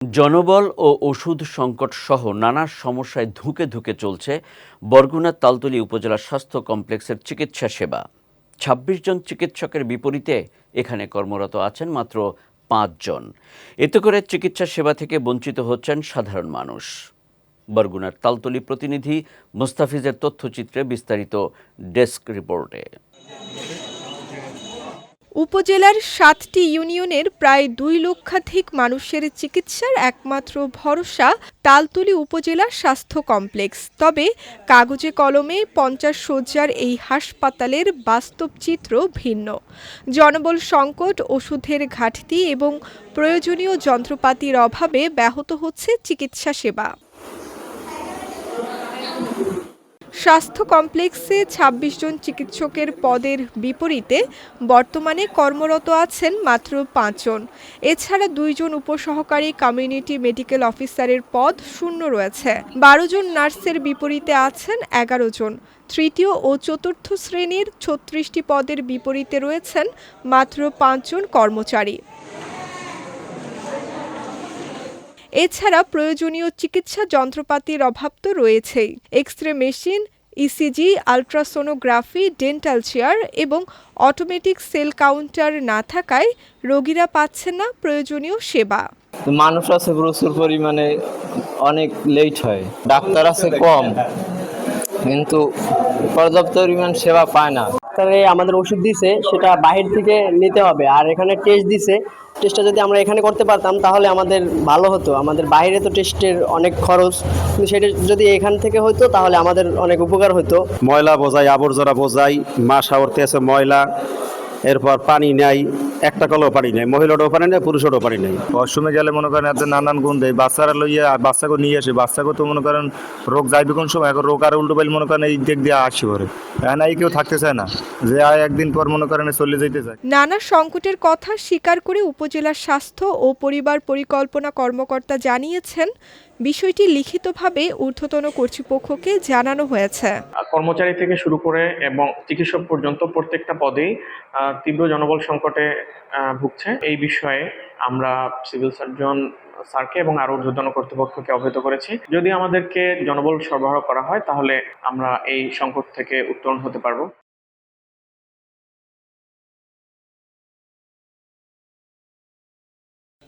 জনবল ও ওষুধ সংকট সহ নানা সমস্যায় ধুঁকে ধুঁকে চলছে বরগুনার তালতলী উপজেলা স্বাস্থ্য কমপ্লেক্সের চিকিৎসা সেবা। ২৬ জন চিকিৎসকের বিপরীতে এখানে কর্মরত আছেন মাত্র ৫ জন। এতে করে চিকিৎসা সেবা থেকে বঞ্চিত হচ্ছেন সাধারণ মানুষ। বরগুনার তালতলী প্রতিনিধি মুস্তাফিজের তথ্যচিত্রে বিস্তারিত ডেস্ক রিপোর্টে। উপজেলার ৭টি ইউনিয়নের প্রায় ২ লক্ষাধিক মানুষের চিকিৎসার একমাত্র ভরসা তালতলী উপজেলা স্বাস্থ্য কমপ্লেক্স। তবে কাগজে কলমে ৫০ শয্যার এই হাসপাতালের বাস্তব চিত্র ভিন্ন। জনবল সংকট, ওষুধের ঘাটতি এবং প্রয়োজনীয় যন্ত্রপাতির অভাবে ব্যাহত হচ্ছে চিকিৎসা সেবা। স্বাস্থ্য কমপ্লেক্সে ২৬ জন চিকিৎসকের পদের বিপরীতে বর্তমানে কর্মরত আছেন মাত্র ৫ জন। এছাড়া ২ জন উপসহকারী কমিউনিটি মেডিকেল অফিসারের পদ শূন্য রয়েছে। ১২ জন নার্সের বিপরীতে আছেন ১১ জন। তৃতীয় ও চতুর্থ শ্রেণীর ৩৬টি পদের বিপরীতে রয়েছেন মাত্র ৫ জন কর্মচারী। এছাড়া প্রয়োজনীয় চিকিৎসা যন্ত্রপাতির অভাব তো রয়েছেই। X-ray machine, ECG, ultrasonography, dental chair এবং অটোমেটিক সেল কাউন্টার না থাকায় রোগীরা পাচ্ছেন না প্রয়োজনীয় সেবা। মানুষ আছে প্রচুর পরিমাণে, অনেক লেট হয়। ডাক্তার আছে কম, কিন্তু পর্যাপ্ত পরিমাণ সেবা পায় না। তবে আমাদের ওষুধ দিছে সেটা বাহির থেকে নিতে হবে, আর এখানে টেস্ট দিছে, টেস্টটা যদি আমরা এখানে করতে পারতাম তাহলে আমাদের ভালো হতো। আমাদের বাইরে তো টেস্টের অনেক খরচ, কিন্তু সেটা যদি এখান থেকে হতো তাহলে আমাদের অনেক উপকার হতো। ময়লা বোঝাই, আবর্জনা বোঝাই, মা শাওরতে আছে ময়লা, এরপর পানি নাই, একটা কলও পানি নেই, মহিলাটাও পানি নেই, পুরুষেরও পানি নেই। ওয়াশরুমে গেলে মনে করেন এত নানান গুণ দেয়, বাচ্চারা লইয়া বাচ্চাকে নিয়ে আসে, বাচ্চাকে তো মনে করেন রোগ যাইবে কোন সময়, এখন রোগ আর উল্টো পাইলে মনে করেন এই দিক দিয়ে আসি করে এখন এই কেউ থাকতে চায় না, যে একদিন পর মনে করেন চলে যেতে চায়। নানা সংকটের কথা স্বীকার করে উপজেলার স্বাস্থ্য ও পরিবার পরিকল্পনা কর্মকর্তা জানিয়েছেন, বিষয়টি লিখিতভাবে ঊর্ধ্বতন কর্তৃপক্ষকে জানানো হয়েছে। কর্মচারী থেকে শুরু করে এবং চিকিৎসক পর্যন্ত প্রত্যেকটা পদেই তীব্র জনবল সংকটে ভুগছে। এই বিষয়ে আমরা সিভিল সার্জন স্যারকে এবং আরো ঊর্ধ্বতন কর্তৃপক্ষকে অবহিত করেছি। যদি আমাদেরকে জনবল সরবরাহ করা হয় তাহলে আমরা এই সংকট থেকে উত্তরণ হতে পারবো।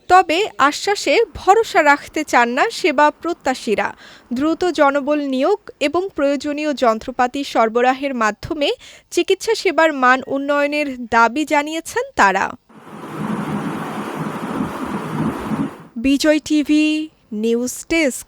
তবে আশ্বাসে ভরসা রাখতে চান না সেবা প্রত্যাশীরা। দ্রুত জনবল নিয়োগ এবং প্রয়োজনীয় যন্ত্রপাতি সরবরাহের মাধ্যমে চিকিৎসা সেবার মান উন্নয়নের দাবি জানিয়েছেন তারা। বিজয় টিভি নিউজ ডেস্ক।